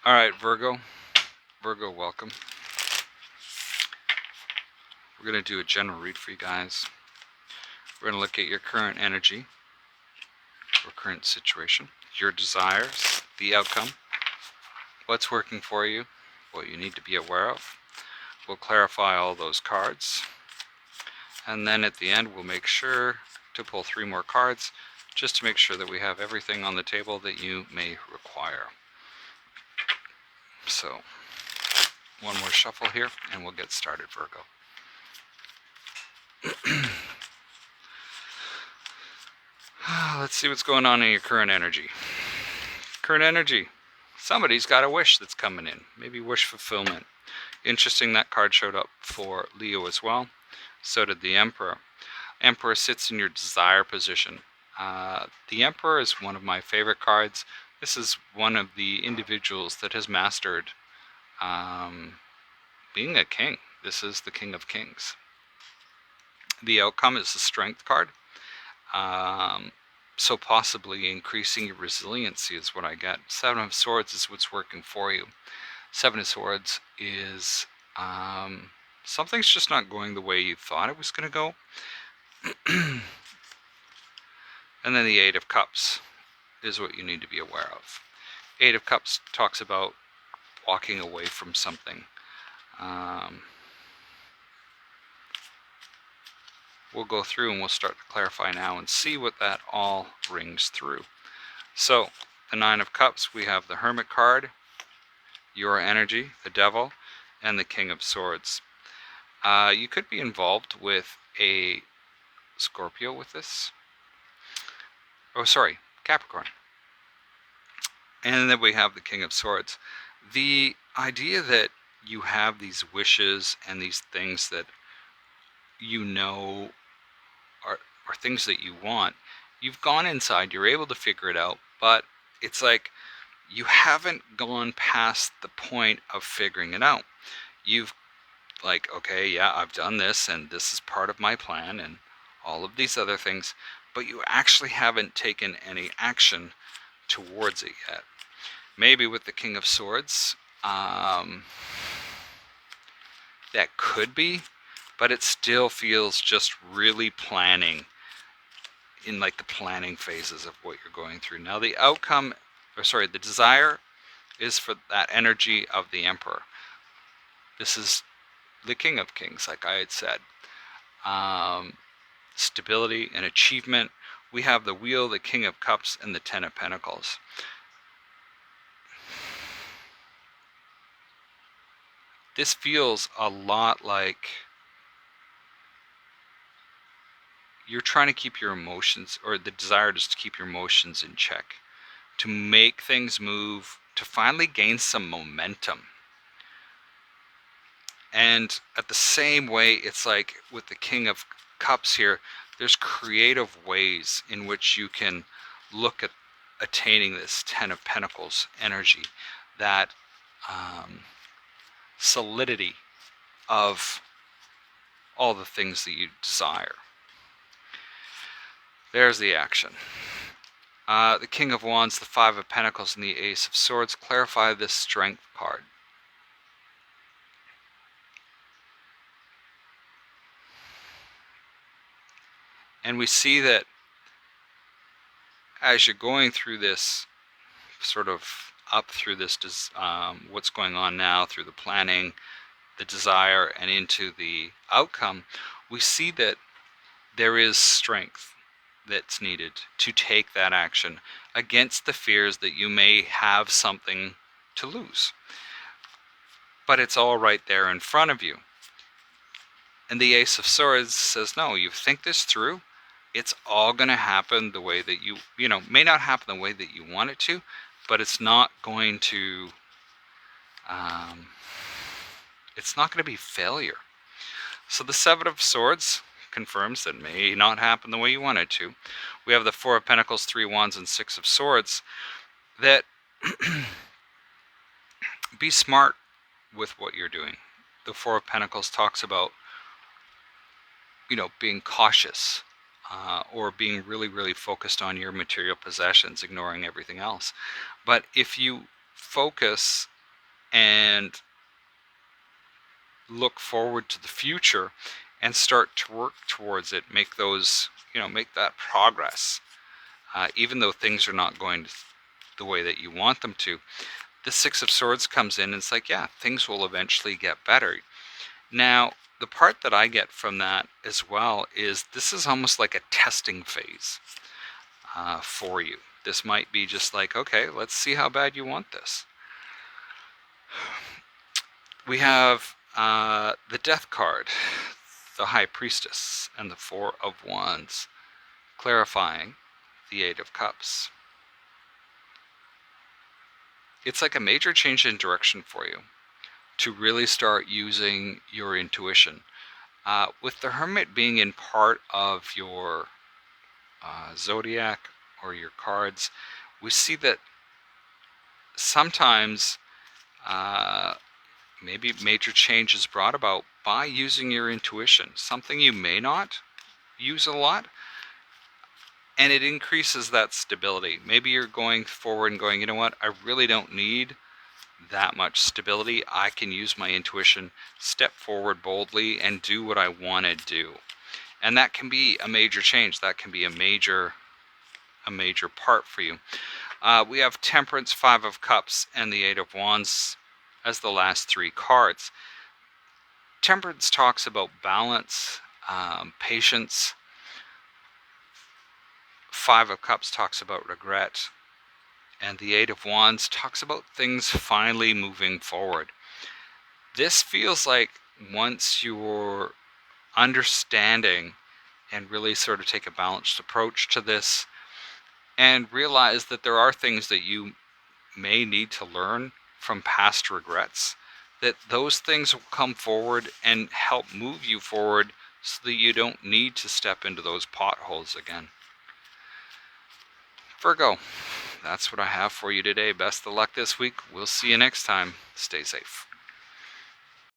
Alright, Virgo. Virgo, welcome. We're going to do a general read for you guys. We're going to look at your current energy or current situation, your desires, the outcome, what's working for you, what you need to be aware of. We'll clarify all those cards. And then at the end, we'll make sure to pull 3 more cards just to make sure that we have everything on the table that you may require. So, one more shuffle here and we'll get started, Virgo. Let's see what's going on in your current energy. Current energy. Somebody's got a wish that's coming in. Maybe wish fulfillment. Interesting, that card showed up for Leo as well. So did the Emperor. Emperor sits in your desire position. The Emperor is one of my favorite cards. This is one of the individuals that has mastered being a king. This is the King of Kings. The outcome is the Strength card. So possibly increasing your resiliency is what I get. 7 of Swords is what's working for you. 7 of Swords is something's just not going the way you thought it was going to go. And then the 8 of Cups is what you need to be aware of. 8 of Cups talks about walking away from something. We'll go through and we'll start to clarify now and see what that all rings through. So, the 9 of Cups, we have the Hermit card, your energy, the Devil, and the King of Swords. You could be involved with a Scorpio with this. Oh, sorry, Capricorn. And then we have the King of Swords. The idea that you have these wishes and these things that you know are things that you want, you've gone inside, you're able to figure it out, but it's like you haven't gone past the point of figuring it out. You've like, okay, yeah, I've done this and this is part of my plan and all of these other things, but you actually haven't taken any action towards it yet. Maybe with the King of Swords, that could be, but it still feels just really planning, in like the planning phases of what you're going through. Now the outcome, the desire is for that energy of the Emperor. This is the King of Kings, like I had said. Stability and achievement. We have the Wheel, the King of Cups, and the 10 of Pentacles. This feels a lot like you're trying to keep your emotions, or the desire is to keep your emotions in check, to make things move, to finally gain some momentum. And at the same way, it's like with the King of Cups here, there's creative ways in which you can look at attaining this 10 of Pentacles energy, that solidity of all the things that you desire. There's the action. The King of Wands, the 5 of Pentacles, and the Ace of Swords clarify this Strength card. And we see that as you're going through this, sort of up through this, what's going on now, through the planning, the desire, and into the outcome, we see that there is strength that's needed to take that action against the fears that you may have something to lose. But it's all right there in front of you. And the Ace of Swords says, no, you think this through, it's all going to happen the way that you may not happen the way that you want it to, but it's not going to, it's not going to be failure. So the 7 of Swords confirms that may not happen the way you want it to. We have the 4 of Pentacles, 3 Wands, and 6 of Swords. That be smart with what you're doing. The 4 of Pentacles talks about, being cautious, or being really, really focused on your material possessions, ignoring everything else. But if you focus and look forward to the future and start to work towards it. Make those, make that progress. Even though things are not going the way that you want them to. The Six of Swords comes in and it's like, yeah, things will eventually get better. Now, the part that I get from that as well is this is almost like a testing phase for you. This might be just like, okay, let's see how bad you want this. We have the Death card, the High Priestess, and the Four of Wands, clarifying the Eight of Cups. It's like a major change in direction for you to really start using your intuition. With the Hermit being in part of your zodiac or your cards, we see that sometimes maybe major change is brought about by using your intuition, something you may not use a lot, and it increases that stability. Maybe you're going forward and going, you know what, I really don't need that much stability. I can use my intuition, step forward boldly, and do what I want to do. And that can be a major change. That can be a major part for you. We have Temperance, Five of Cups, and the Eight of Wands as the last three cards. Temperance talks about balance, patience. Five of Cups talks about regret. And the Eight of Wands talks about things finally moving forward. This feels like once you're understanding and really sort of take a balanced approach to this and realize that there are things that you may need to learn from past regrets, that those things will come forward and help move you forward so that you don't need to step into those potholes again. Virgo, that's what I have for you today. Best of luck this week. We'll see you next time. Stay safe.